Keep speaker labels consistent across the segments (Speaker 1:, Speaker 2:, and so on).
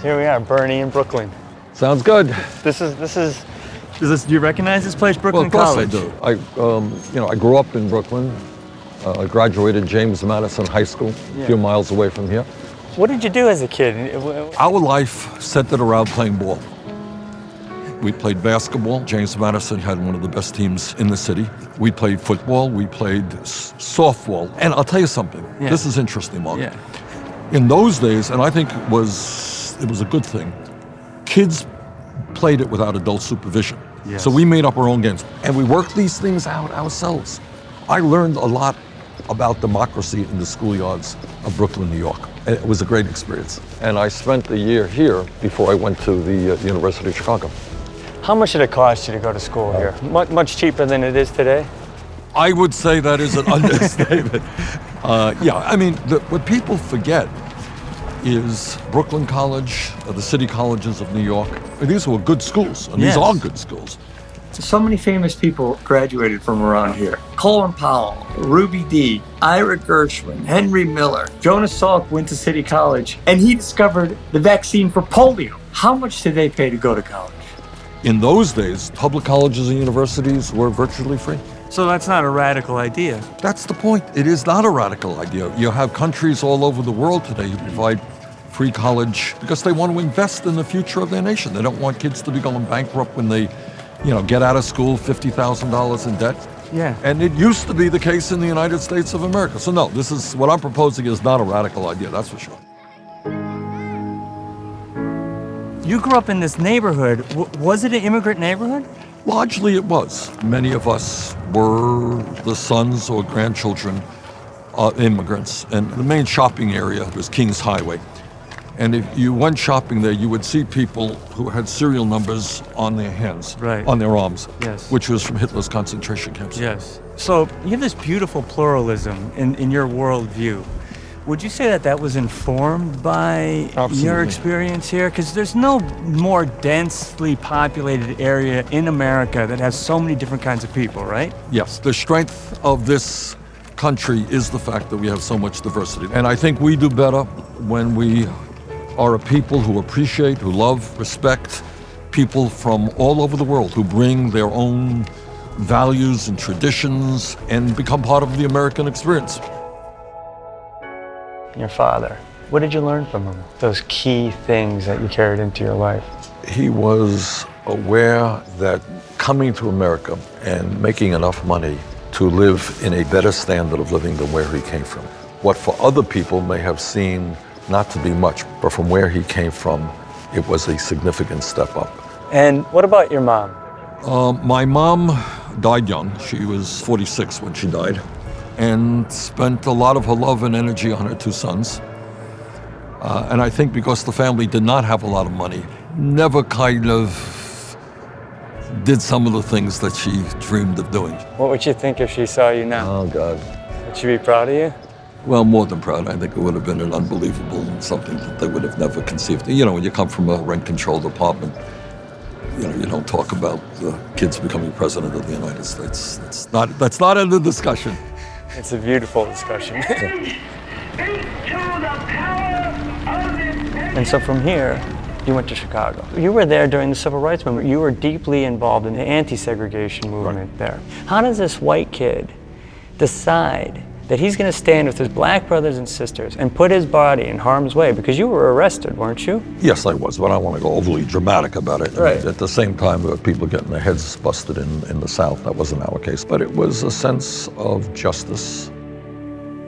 Speaker 1: Here we are, Bernie in Brooklyn.
Speaker 2: Sounds good.
Speaker 1: Do you recognize this place, Brooklyn College?
Speaker 2: Well, of course I do. I grew up in Brooklyn. I graduated James Madison High School, a few miles away from here.
Speaker 1: What did you do as a kid?
Speaker 2: Our life centered around playing ball. We played basketball. James Madison had one of the best teams in the city. We played football. We played softball. And I'll tell you something. Yeah. This is interesting, Mark.
Speaker 1: Yeah.
Speaker 2: In those days, and I think it was a good thing, kids played it without adult supervision.
Speaker 1: Yes.
Speaker 2: So we made up our own games. And we worked these things out ourselves. I learned a lot about democracy in the schoolyards of Brooklyn, New York. And it was a great experience. And I spent a year here before I went to the University of Chicago.
Speaker 1: How much did it cost you to go to school here? Much cheaper than it is today?
Speaker 2: I would say that is an understatement. What people forget is Brooklyn College, the city colleges of New York. These were good schools, and these are good schools.
Speaker 3: So many famous people graduated from around here. Colin Powell, Ruby Dee, Ira Gershwin, Henry Miller. Jonas Salk went to City College, and he discovered the vaccine for polio. How much did they pay to go to college?
Speaker 2: In those days, public colleges and universities were virtually free.
Speaker 1: So that's not a radical idea.
Speaker 2: That's the point. It is not a radical idea. You have countries all over the world today who provide free college because they want to invest in the future of their nation. They don't want kids to be going bankrupt when they get out of school $50,000 in debt.
Speaker 1: Yeah.
Speaker 2: And it used to be the case in the United States of America. So no, this is what I'm proposing is not a radical idea, that's for sure.
Speaker 1: You grew up in this neighborhood. Was it an immigrant neighborhood?
Speaker 2: Largely it was. Many of us were the sons or grandchildren of immigrants. And the main shopping area was Kings Highway. And if you went shopping there, you would see people who had serial numbers on their hands, on their arms, which was from Hitler's concentration camps.
Speaker 1: Yes. So you have this beautiful pluralism in your worldview. Would you say that was informed by your experience here? Because there's no more densely populated area in America that has so many different kinds of people, right?
Speaker 2: Yes. The strength of this country is the fact that we have so much diversity. And I think we do better when we are a people who appreciate, who love, respect people from all over the world who bring their own values and traditions and become part of the American experience.
Speaker 1: Your father, what did you learn from him? Those key things that you carried into your life.
Speaker 2: He was aware that coming to America and making enough money to live in a better standard of living than where he came from. What for other people may have seemed not to be much, but from where he came from, it was a significant step up.
Speaker 1: And what about your mom?
Speaker 2: My mom died young. She was 46 when she died, and spent a lot of her love and energy on her two sons. And I think because the family did not have a lot of money, never kind of did some of the things that she dreamed of doing.
Speaker 1: What would she think if she saw you now?
Speaker 2: Oh, God.
Speaker 1: Would she be proud of you?
Speaker 2: Well, more than proud. I think it would have been an unbelievable something that they would have never conceived. When you come from a rent-controlled apartment, you don't talk about the kids becoming president of the United States. That's not in the discussion.
Speaker 1: It's a beautiful discussion. And so from here, you went to Chicago. You were there during the Civil Rights Movement. You were deeply involved in the anti-segregation movement there. How does this white kid decide that he's going to stand with his black brothers and sisters and put his body in harm's way? Because you were arrested, weren't you?
Speaker 2: Yes, I was, but I don't want to go overly dramatic about it.
Speaker 1: Right.
Speaker 2: At the same time, there were people getting their heads busted in the South. That wasn't our case, but it was a sense of justice.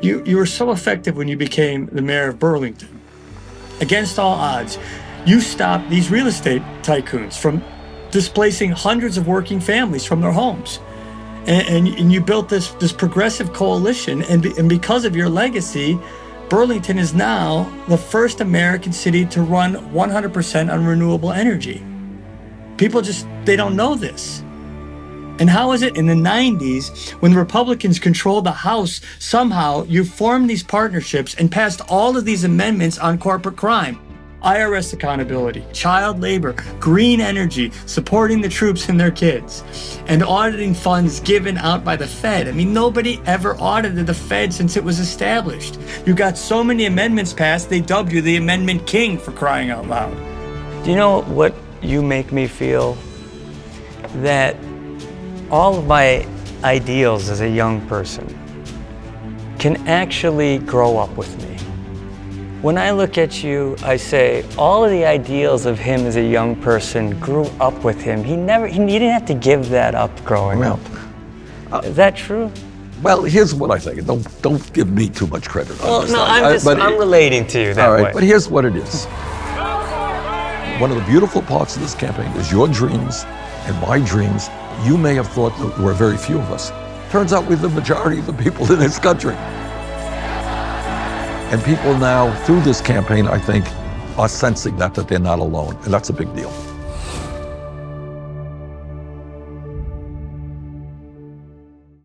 Speaker 3: You were so effective when you became the mayor of Burlington. Against all odds, you stopped these real estate tycoons from displacing hundreds of working families from their homes. And you built this progressive coalition, and because of your legacy, Burlington is now the first American city to run 100% on renewable energy. People they don't know this. And how is it in the 90s, when the Republicans controlled the House, somehow you formed these partnerships and passed all of these amendments on corporate crime? IRS accountability, child labor, green energy, supporting the troops and their kids, and auditing funds given out by the Fed. I mean, nobody ever audited the Fed since it was established. You got so many amendments passed, they dubbed you the Amendment King, for crying out loud.
Speaker 1: Do you know what you make me feel? That all of my ideals as a young person can actually grow up with me. When I look at you, I say, all of the ideals of him as a young person grew up with him. He didn't have to give that up growing up. Is that true?
Speaker 2: Well, here's what I think. Don't give me too much credit on
Speaker 1: Well,
Speaker 2: this.
Speaker 1: no, I'm relating to you that
Speaker 2: all right,
Speaker 1: way.
Speaker 2: but here's what it is. One of the beautiful parts of this campaign is your dreams and my dreams. You may have thought that there were very few of us. Turns out we're the majority of the people in this country. And people now, through this campaign, I think, are sensing that they're not alone, and that's a big deal.